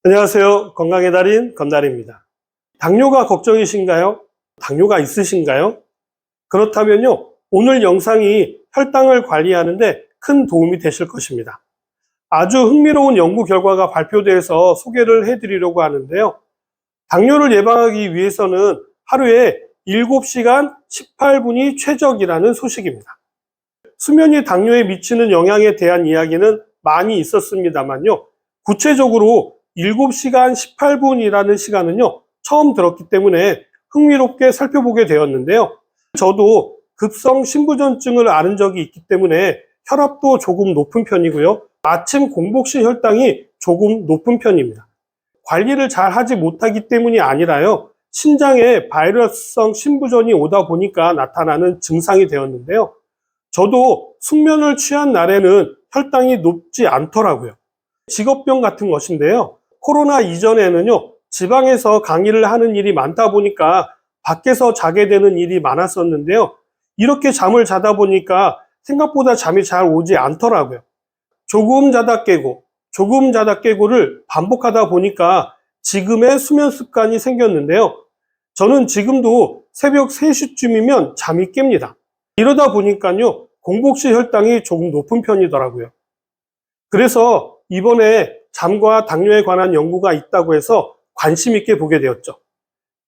안녕하세요. 건강의 달인 건달입니다. 당뇨가 걱정이신가요? 당뇨가 있으신가요? 그렇다면요, 오늘 영상이 혈당을 관리하는데 큰 도움이 되실 것입니다. 아주 흥미로운 연구 결과가 발표돼서 소개를 해드리려고 하는데요. 당뇨를 예방하기 위해서는 하루에 7시간 18분이 최적이라는 소식입니다. 수면이 당뇨에 미치는 영향에 대한 이야기는 많이 있었습니다만요. 구체적으로 7시간 18분이라는 시간은요, 처음 들었기 때문에 흥미롭게 살펴보게 되었는데요. 저도 급성 심부전증을 앓은 적이 있기 때문에 혈압도 조금 높은 편이고요. 아침 공복시 혈당이 조금 높은 편입니다. 관리를 잘 하지 못하기 때문이 아니라요, 신장에 바이러스성 심부전이 오다 보니까 나타나는 증상이 되었는데요. 저도 숙면을 취한 날에는 혈당이 높지 않더라고요. 직업병 같은 것인데요. 코로나 이전에는요, 지방에서 강의를 하는 일이 많다 보니까 밖에서 자게 되는 일이 많았었는데요. 이렇게 잠을 자다 보니까 생각보다 잠이 잘 오지 않더라고요. 조금 자다 깨고, 조금 자다 깨고를 반복하다 보니까 지금의 수면 습관이 생겼는데요. 저는 지금도 새벽 3시쯤이면 잠이 깹니다. 이러다 보니까요, 공복시 혈당이 조금 높은 편이더라고요. 그래서 이번에 잠과 당뇨에 관한 연구가 있다고 해서 관심 있게 보게 되었죠.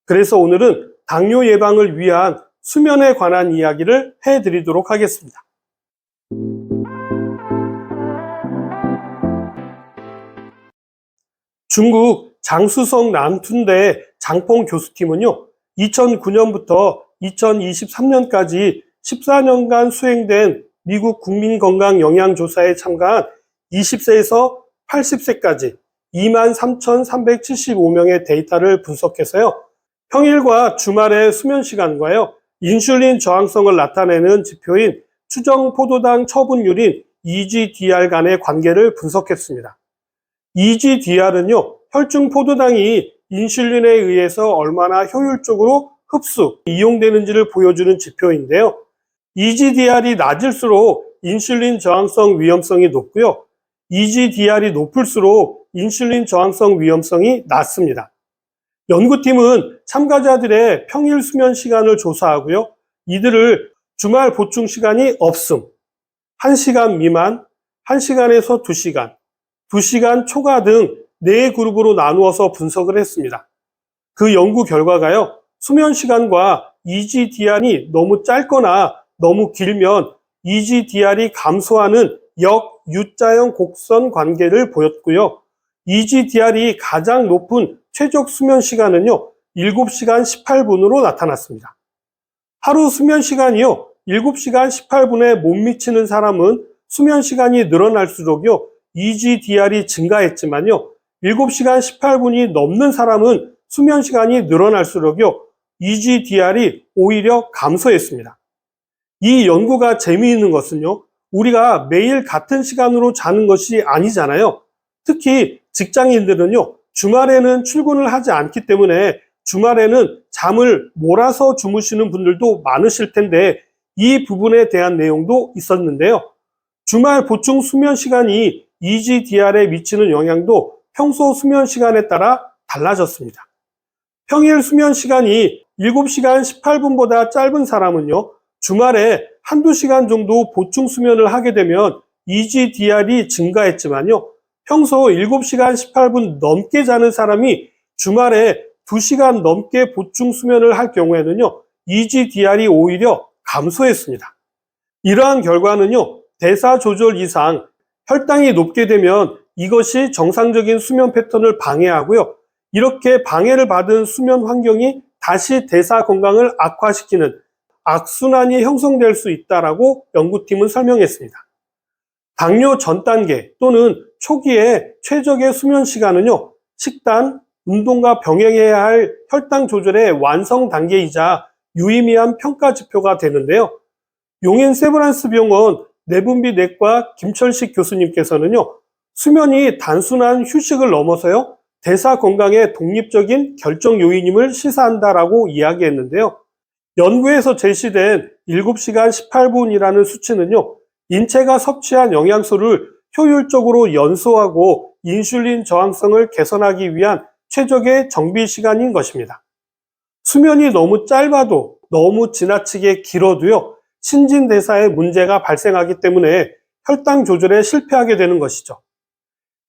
그래서 오늘은 당뇨 예방을 위한 수면에 관한 이야기를 해드리도록 하겠습니다. 중국 장쑤성 난툰대 장펑 교수팀은요, 2009년부터 2023년까지 14년간 수행된 미국 국민건강영양조사에 참가한 20세에서 80세까지 23,375명의 데이터를 분석해서요, 평일과 주말의 수면 시간과요, 인슐린 저항성을 나타내는 지표인 추정 포도당 처분율인 EGDR 간의 관계를 분석했습니다. EGDR은요, 혈중 포도당이 인슐린에 의해서 얼마나 효율적으로 흡수, 이용되는지를 보여주는 지표인데요. EGDR이 낮을수록 인슐린 저항성 위험성이 높고요. EGDR이 높을수록 인슐린 저항성 위험성이 낮습니다. 연구팀은 참가자들의 평일 수면 시간을 조사하고요. 이들을 주말 보충 시간이 없음, 1시간 미만, 1시간에서 2시간, 2시간 초과 등 4그룹으로 나누어서 분석을 했습니다. 그 연구 결과가요, 수면 시간과 EGDR이 너무 짧거나 너무 길면 EGDR이 감소하는 역U자형 곡선 관계를 보였고요. EGDR이 가장 높은 최적 수면 시간은요, 7시간 18분으로 나타났습니다. 하루 수면 시간이요, 7시간 18분에 못 미치는 사람은 수면 시간이 늘어날수록요, EGDR이 증가했지만요, 7시간 18분이 넘는 사람은 수면 시간이 늘어날수록요, EGDR이 오히려 감소했습니다. 이 연구가 재미있는 것은요, 우리가 매일 같은 시간으로 자는 것이 아니잖아요. 특히 직장인들은요, 주말에는 출근을 하지 않기 때문에 주말에는 잠을 몰아서 주무시는 분들도 많으실 텐데, 이 부분에 대한 내용도 있었는데요. 주말 보충 수면 시간이 EGDR에 미치는 영향도 평소 수면 시간에 따라 달라졌습니다. 평일 수면 시간이 7시간 18분보다 짧은 사람은요, 주말에 한두 시간 정도 보충 수면을 하게 되면 EGDR이 증가했지만요, 평소 7시간 18분 넘게 자는 사람이 주말에 2시간 넘게 보충 수면을 할 경우에는요, EGDR이 오히려 감소했습니다. 이러한 결과는요, 대사 조절 이상, 혈당이 높게 되면 이것이 정상적인 수면 패턴을 방해하고요, 이렇게 방해를 받은 수면 환경이 다시 대사 건강을 악화시키는 악순환이 형성될 수 있다라고 연구팀은 설명했습니다. 당뇨 전 단계 또는 초기의 최적의 수면 시간은요, 식단, 운동과 병행해야 할 혈당 조절의 완성 단계이자 유의미한 평가 지표가 되는데요. 용인 세브란스 병원 내분비내과 김철식 교수님께서는요, 수면이 단순한 휴식을 넘어서요, 대사 건강의 독립적인 결정 요인임을 시사한다라고 이야기했는데요. 연구에서 제시된 7시간 18분이라는 수치는요, 인체가 섭취한 영양소를 효율적으로 연소하고 인슐린 저항성을 개선하기 위한 최적의 정비 시간인 것입니다. 수면이 너무 짧아도 너무 지나치게 길어도요, 신진대사에 문제가 발생하기 때문에 혈당 조절에 실패하게 되는 것이죠.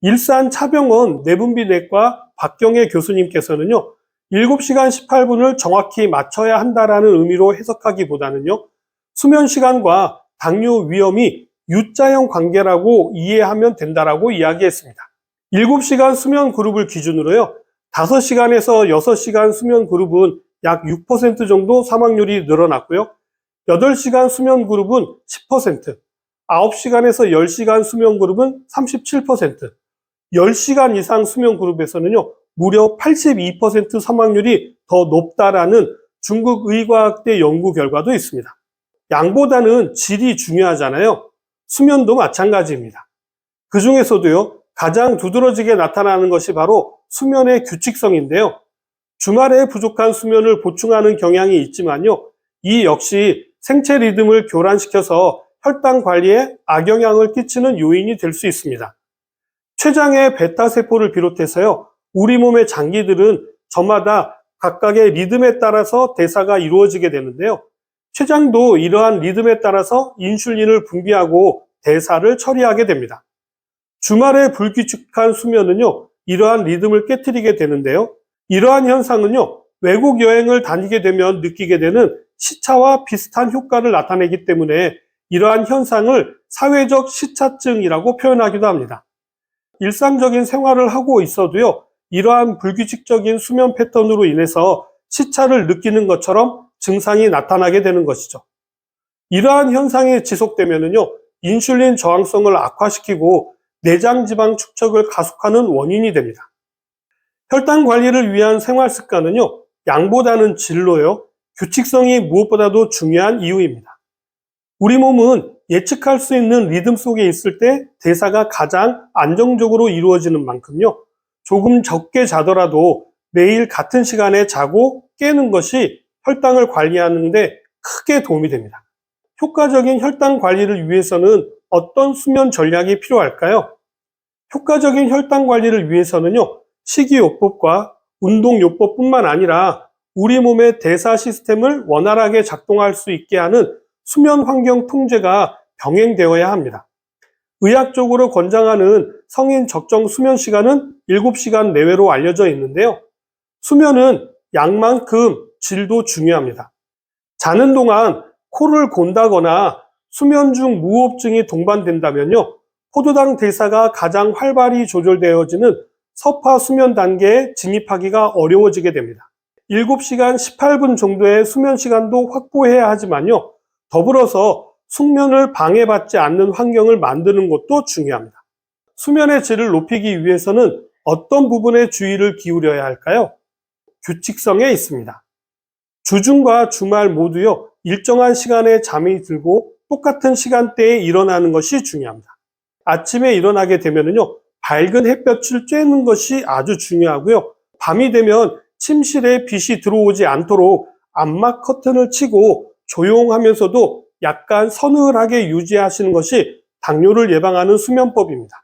일산차병원 내분비내과 박경애 교수님께서는요, 7시간 18분을 정확히 맞춰야 한다라는 의미로 해석하기보다는요, 수면 시간과 당뇨 위험이 U자형 관계라고 이해하면 된다라고 이야기했습니다. 7시간 수면 그룹을 기준으로요, 5시간에서 6시간 수면 그룹은 약 6% 정도 사망률이 늘어났고요. 8시간 수면 그룹은 10%, 9시간에서 10시간 수면 그룹은 37%, 10시간 이상 수면 그룹에서는요, 무려 82% 사망률이 더 높다라는 중국 의과학대 연구 결과도 있습니다. 양보다는 질이 중요하잖아요. 수면도 마찬가지입니다. 그 중에서도요, 가장 두드러지게 나타나는 것이 바로 수면의 규칙성인데요. 주말에 부족한 수면을 보충하는 경향이 있지만요, 이 역시 생체 리듬을 교란시켜서 혈당 관리에 악영향을 끼치는 요인이 될 수 있습니다. 췌장의 베타세포를 비롯해서요, 우리 몸의 장기들은 저마다 각각의 리듬에 따라서 대사가 이루어지게 되는데요. 췌장도 이러한 리듬에 따라서 인슐린을 분비하고 대사를 처리하게 됩니다. 주말에 불규칙한 수면은요, 이러한 리듬을 깨트리게 되는데요. 이러한 현상은요, 외국 여행을 다니게 되면 느끼게 되는 시차와 비슷한 효과를 나타내기 때문에 이러한 현상을 사회적 시차증이라고 표현하기도 합니다. 일상적인 생활을 하고 있어도요, 이러한 불규칙적인 수면 패턴으로 인해서 시차를 느끼는 것처럼 증상이 나타나게 되는 것이죠. 이러한 현상이 지속되면요, 인슐린 저항성을 악화시키고 내장 지방 축적을 가속하는 원인이 됩니다. 혈당 관리를 위한 생활 습관은요, 양보다는 질로요, 규칙성이 무엇보다도 중요한 이유입니다. 우리 몸은 예측할 수 있는 리듬 속에 있을 때 대사가 가장 안정적으로 이루어지는 만큼요, 조금 적게 자더라도 매일 같은 시간에 자고 깨는 것이 혈당을 관리하는 데 크게 도움이 됩니다. 효과적인 혈당 관리를 위해서는 어떤 수면 전략이 필요할까요? 효과적인 혈당 관리를 위해서는요, 식이요법과 운동요법뿐만 아니라 우리 몸의 대사 시스템을 원활하게 작동할 수 있게 하는 수면 환경 통제가 병행되어야 합니다. 의학적으로 권장하는 성인 적정 수면 시간은 7시간 내외로 알려져 있는데요. 수면은 양만큼 질도 중요합니다. 자는 동안 코를 곤다거나 수면 중 무호흡증이 동반된다면요, 포도당 대사가 가장 활발히 조절되어지는 서파 수면 단계에 진입하기가 어려워지게 됩니다. 7시간 18분 정도의 수면 시간도 확보해야 하지만요, 더불어서 숙면을 방해받지 않는 환경을 만드는 것도 중요합니다. 수면의 질을 높이기 위해서는 어떤 부분에 주의를 기울여야 할까요? 규칙성에 있습니다. 주중과 주말 모두요, 일정한 시간에 잠이 들고 똑같은 시간대에 일어나는 것이 중요합니다. 아침에 일어나게 되면요, 밝은 햇볕을 쬐는 것이 아주 중요하고요. 밤이 되면 침실에 빛이 들어오지 않도록 암막 커튼을 치고 조용하면서도 약간 서늘하게 유지하시는 것이 당뇨를 예방하는 수면법입니다.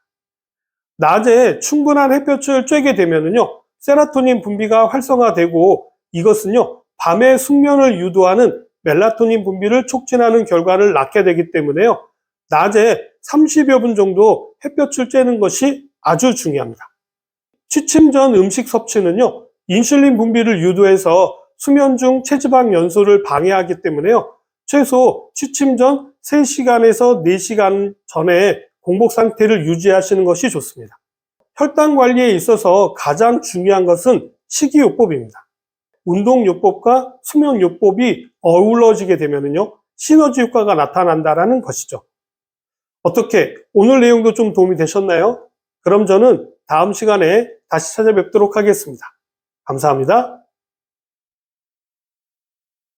낮에 충분한 햇볕을 쬐게 되면요, 세로토닌 분비가 활성화되고 이것은요, 밤의 숙면을 유도하는 멜라토닌 분비를 촉진하는 결과를 낳게 되기 때문에요, 낮에 30여 분 정도 햇볕을 쬐는 것이 아주 중요합니다. 취침 전 음식 섭취는요, 인슐린 분비를 유도해서 수면 중 체지방 연소를 방해하기 때문에요, 최소 취침 전 3시간에서 4시간 전에 공복 상태를 유지하시는 것이 좋습니다. 혈당 관리에 있어서 가장 중요한 것은 식이요법입니다. 운동요법과 수면요법이 어우러지게 되면요, 시너지 효과가 나타난다는 것이죠. 어떻게 오늘 내용도 좀 도움이 되셨나요? 그럼 저는 다음 시간에 다시 찾아뵙도록 하겠습니다. 감사합니다.